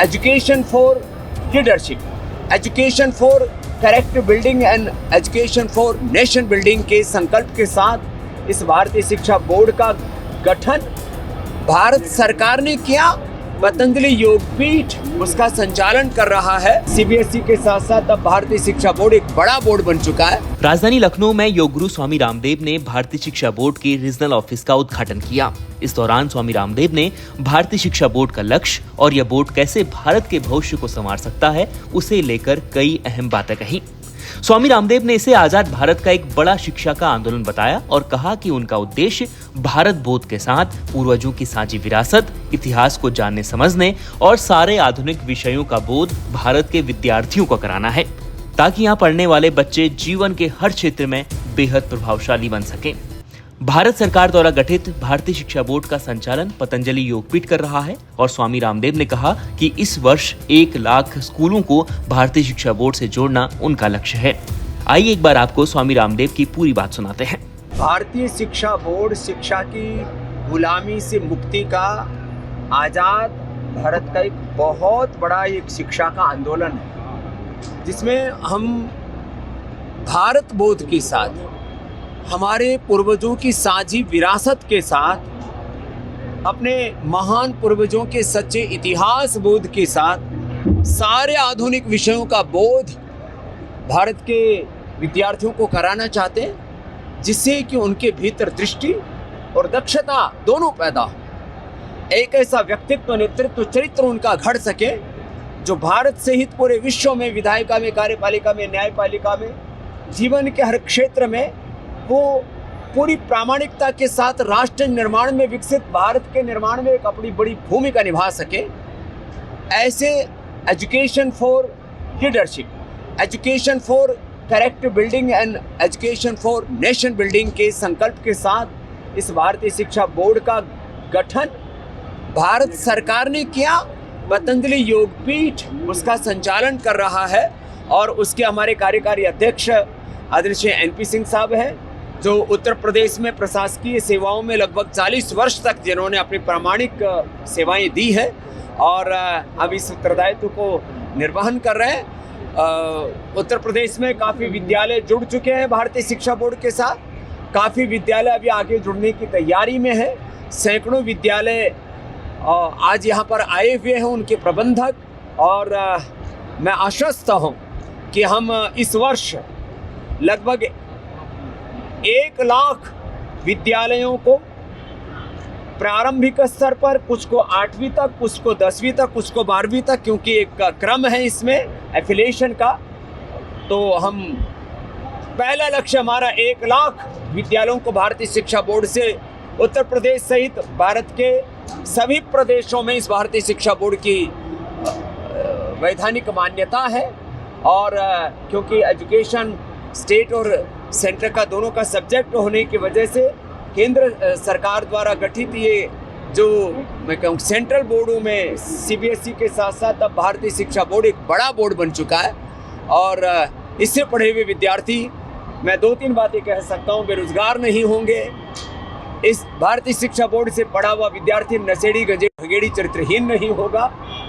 Education for leadership, education for character building and education for nation building के संकल्प के साथ इस भारतीय शिक्षा बोर्ड का गठन भारत सरकार ने किया। पतंजलि योगपीठ उसका संचालन कर रहा है। सीबीएसई के साथ साथ अब भारतीय शिक्षा बोर्ड एक बड़ा बोर्ड बन चुका है। राजधानी लखनऊ में योग गुरु स्वामी रामदेव ने भारतीय शिक्षा बोर्ड के रीजनल ऑफिस का उद्घाटन किया। इस दौरान स्वामी रामदेव ने भारतीय शिक्षा बोर्ड का लक्ष्य और यह बोर्ड कैसे भारत के भविष्य को संवार सकता है उसे लेकर कई अहम बातें कही। स्वामी रामदेव ने इसे आजाद भारत का एक बड़ा शिक्षा का आंदोलन बताया और कहा कि उनका उद्देश्य भारत बोध के साथ पूर्वजों की साझी विरासत, इतिहास को जानने समझने और सारे आधुनिक विषयों का बोध भारत के विद्यार्थियों को कराना है, ताकि यहाँ पढ़ने वाले बच्चे जीवन के हर क्षेत्र में बेहद प्रभावशाली बन सकें। भारत सरकार द्वारा गठित भारतीय शिक्षा बोर्ड का संचालन पतंजलि योगपीठ कर रहा है और स्वामी रामदेव ने कहा कि इस वर्ष 1 लाख स्कूलों को भारतीय शिक्षा बोर्ड से जोड़ना उनका लक्ष्य है। आइए एक बार आपको स्वामी रामदेव की पूरी बात सुनाते हैं। भारतीय शिक्षा बोर्ड शिक्षा की गुलामी से मुक्ति का आजाद भारत का एक बहुत बड़ा एक शिक्षा का आंदोलन है, जिसमें हम भारत बोध के साथ, हमारे पूर्वजों की साझी विरासत के साथ, अपने महान पूर्वजों के सच्चे इतिहास बोध के साथ सारे आधुनिक विषयों का बोध भारत के विद्यार्थियों को कराना चाहते हैं, जिससे कि उनके भीतर दृष्टि और दक्षता दोनों पैदा हो। एक ऐसा व्यक्तित्व, नेतृत्व, चरित्र उनका घड़ सके जो भारत सहित पूरे विश्व में विधायिका में, कार्यपालिका में, न्यायपालिका में, जीवन के हर क्षेत्र में वो पूरी प्रामाणिकता के साथ राष्ट्र निर्माण में, विकसित भारत के निर्माण में एक अपनी बड़ी भूमिका निभा सके। ऐसे education for leadership, education for character building and education for nation building के संकल्प के साथ इस भारतीय शिक्षा बोर्ड का गठन भारत सरकार ने किया। पतंजलि योगपीठ उसका संचालन कर रहा है और उसके हमारे कार्यकारी अध्यक्ष आदरणीय एनपी सिंह साहब हैं, जो उत्तर प्रदेश में प्रशासकीय सेवाओं में लगभग 40 वर्ष तक जिन्होंने अपनी प्रामाणिक सेवाएं दी है और अब इस उत्तरदायित्व को निर्वहन कर रहे हैं। उत्तर प्रदेश में काफ़ी विद्यालय जुड़ चुके हैं भारतीय शिक्षा बोर्ड के साथ, काफ़ी विद्यालय अभी आगे जुड़ने की तैयारी में है। सैकड़ों विद्यालय आज यहाँ पर आए हुए हैं, उनके प्रबंधक, और मैं आश्वस्त हूँ कि हम इस वर्ष लगभग 1 लाख विद्यालयों को प्रारंभिक स्तर पर, कुछ को 8वीं तक, कुछ को 10वीं तक, कुछ को 12वीं तक, क्योंकि एक क्रम है इसमें एफिलिएशन का, तो हम पहला लक्ष्य हमारा 1 लाख विद्यालयों को भारतीय शिक्षा बोर्ड से उत्तर प्रदेश सहित भारत के सभी प्रदेशों में इस भारतीय शिक्षा बोर्ड की वैधानिक मान्यता है। और क्योंकि एजुकेशन स्टेट और सेंटर का दोनों का सब्जेक्ट होने की वजह से केंद्र सरकार द्वारा गठित ये जो मैं कहूँ सेंट्रल बोर्डों में सीबीएसई के साथ साथ अब भारतीय शिक्षा बोर्ड एक बड़ा बोर्ड बन चुका है। और इससे पढ़े हुए विद्यार्थी, मैं 2-3 बातें कह सकता हूँ, बेरोजगार नहीं होंगे। इस भारतीय शिक्षा बोर्ड से पढ़ा हुआ विद्यार्थी नशेड़ी, गंजेड़ी, चरित्रहीन नहीं होगा,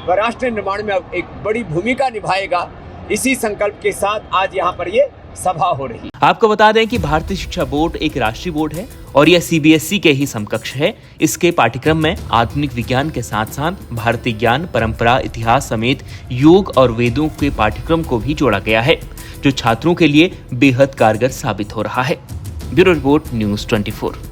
वह राष्ट्र निर्माण में अब एक बड़ी भूमिका निभाएगा। इसी संकल्प के साथ आज यहाँ पर ये सभा हो रही है। आपको बता दें कि भारतीय शिक्षा बोर्ड एक राष्ट्रीय बोर्ड है और यह सीबीएसई के ही समकक्ष है। इसके पाठ्यक्रम में आधुनिक विज्ञान के साथ साथ भारतीय ज्ञान, परंपरा, इतिहास समेत योग और वेदों के पाठ्यक्रम को भी जोड़ा गया है, जो छात्रों के लिए बेहद कारगर साबित हो रहा है। Bureau report, news 24।